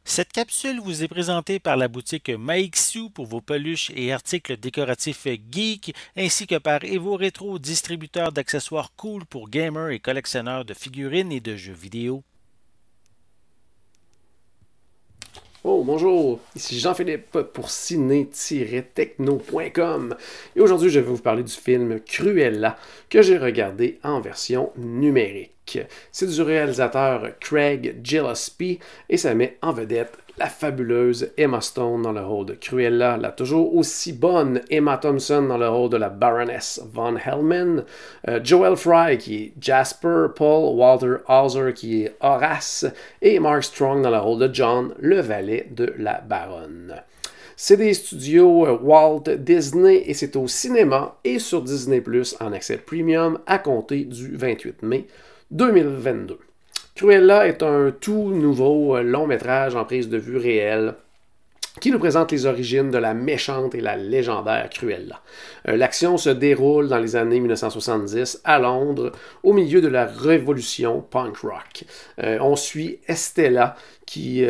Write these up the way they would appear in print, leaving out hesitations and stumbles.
Cette capsule vous est présentée par la boutique Maixu pour vos peluches et articles décoratifs geek, ainsi que par Evo Retro, distributeur d'accessoires cool pour gamers et collectionneurs de figurines et de jeux vidéo. Oh, bonjour, ici Jean-Philippe pour ciné-techno.com et aujourd'hui je vais vous parler du film Cruella que j'ai regardé en version numérique. C'est du réalisateur Craig Gillespie et ça met en vedette la fabuleuse Emma Stone dans le rôle de Cruella, la toujours aussi bonne Emma Thompson dans le rôle de la Baroness von Hellman, Joel Fry qui est Jasper, Paul Walter Hauser qui est Horace et Mark Strong dans le rôle de John, le valet de la baronne. C'est des studios Walt Disney et c'est au cinéma et sur Disney Plus en accès premium à compter du 28 mai 2022. Cruella est un tout nouveau long métrage en prise de vue réelle qui nous présente les origines de la méchante et la légendaire Cruella. L'action se déroule dans les années 1970 à Londres, au milieu de la révolution punk rock. On suit Estella qui,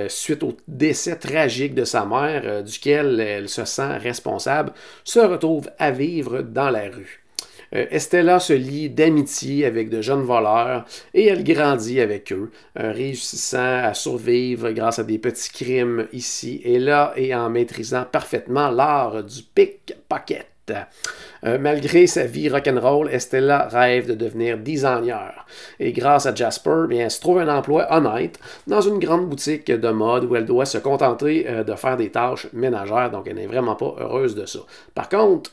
suite au décès tragique de sa mère, duquel elle se sent responsable, se retrouve à vivre dans la rue. Estella se lie d'amitié avec de jeunes voleurs et elle grandit avec eux, réussissant à survivre grâce à des petits crimes ici et là et en maîtrisant parfaitement l'art du pickpocket. Malgré sa vie rock'n'roll, Estella rêve de devenir designer. Et grâce à Jasper, bien, elle se trouve un emploi honnête dans une grande boutique de mode où elle doit se contenter de faire des tâches ménagères, donc elle n'est vraiment pas heureuse de ça. Par contre,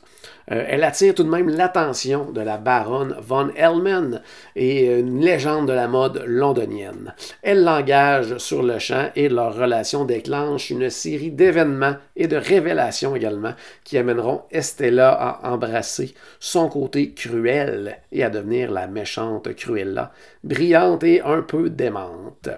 elle attire tout de même l'attention de la baronne von Hellman et une légende de la mode londonienne. Elle l'engage sur le champ et leur relation déclenche une série d'événements et de révélations également qui amèneront Estella à embrasser son côté cruel et à devenir la méchante Cruella, brillante et un peu démente.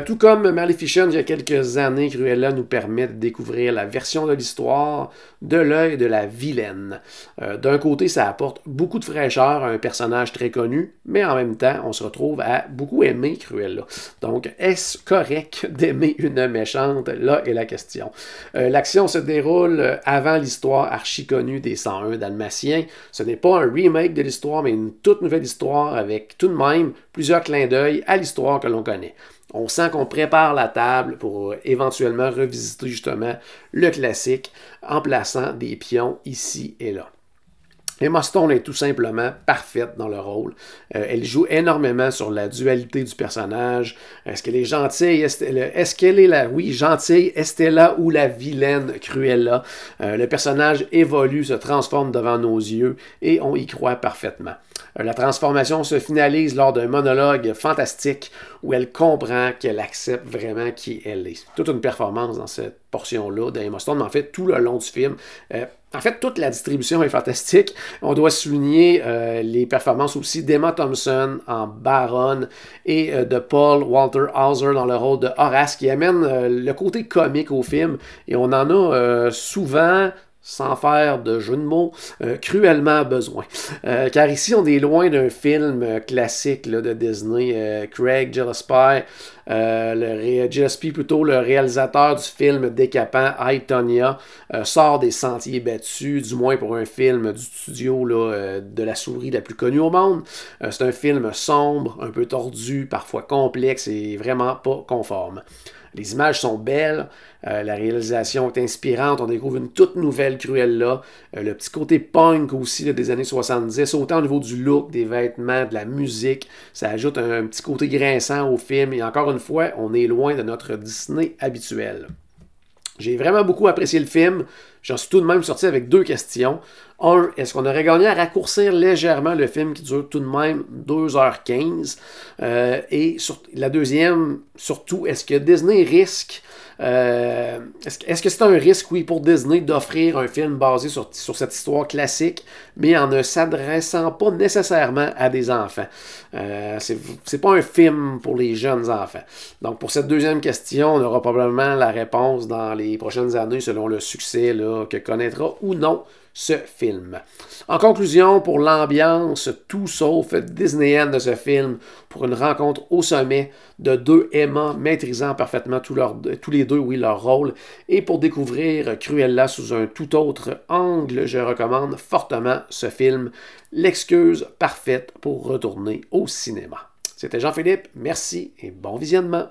Tout comme Maleficent, il y a quelques années, Cruella nous permet de découvrir la version de l'histoire de l'œil de la vilaine. D'un côté, ça apporte beaucoup de fraîcheur à un personnage très connu, mais en même temps, on se retrouve à beaucoup aimer Cruella. Donc, est-ce correct d'aimer une méchante? Là est la question. L'action se déroule avant l'histoire archi connue des 101 Dalmatiens. Ce n'est pas un remake de l'histoire, mais une toute nouvelle histoire avec tout de même plusieurs clins d'œil à l'histoire que l'on connaît. On sent qu'on prépare la table pour éventuellement revisiter justement le classique en plaçant des pions ici et là. Emma Stone est tout simplement parfaite dans le rôle. Elle joue énormément sur la dualité du personnage. Est-ce qu'elle est gentille? Est-ce qu'elle est gentille Estella ou la vilaine Cruella? Le personnage évolue, se transforme devant nos yeux et on y croit parfaitement. La transformation se finalise lors d'un monologue fantastique où elle comprend qu'elle accepte vraiment qui elle est. Toute une performance dans cette portion-là d'Emma Stone, mais en fait, tout le long du film. En fait, toute la distribution est fantastique. On doit souligner les performances aussi d'Emma Thompson en baronne et de Paul Walter Hauser dans le rôle de Horace qui amène le côté comique au film. Et on en a souvent sans faire de jeu de mots, cruellement besoin. Car ici, on est loin d'un film classique là, de Disney. Craig Gillespie, Gillespie plutôt, le réalisateur du film décapant I, Tonya, sort des sentiers battus, du moins pour un film du studio là, de la souris la plus connue au monde. C'est un film sombre, un peu tordu, parfois complexe et vraiment pas conforme. Les images sont belles, la réalisation est inspirante, on découvre une toute nouvelle Cruella, le petit côté punk aussi là, des années 70, autant au niveau du look, des vêtements, de la musique, ça ajoute un petit côté grinçant au film et encore une fois, on est loin de notre Disney habituel. J'ai vraiment beaucoup apprécié le film. J'en suis tout de même sorti avec deux questions. Un, est-ce qu'on aurait gagné à raccourcir légèrement le film qui dure tout de même 2h15? Et la deuxième, surtout, est-ce que Disney risque est-ce que c'est un risque, oui, pour Disney d'offrir un film basé sur cette histoire classique, mais en ne s'adressant pas nécessairement à des enfants? C'est pas un film pour les jeunes enfants. Donc, pour cette deuxième question, on aura probablement la réponse dans les prochaines années selon le succès là, que connaîtra ou non ce film. En conclusion, pour l'ambiance, tout sauf disneyenne de ce film, pour une rencontre au sommet de deux aimants maîtrisant parfaitement tous les deux leur rôle, et pour découvrir Cruella sous un tout autre angle, je recommande fortement ce film, l'excuse parfaite pour retourner au cinéma. C'était Jean-Philippe, merci et bon visionnement.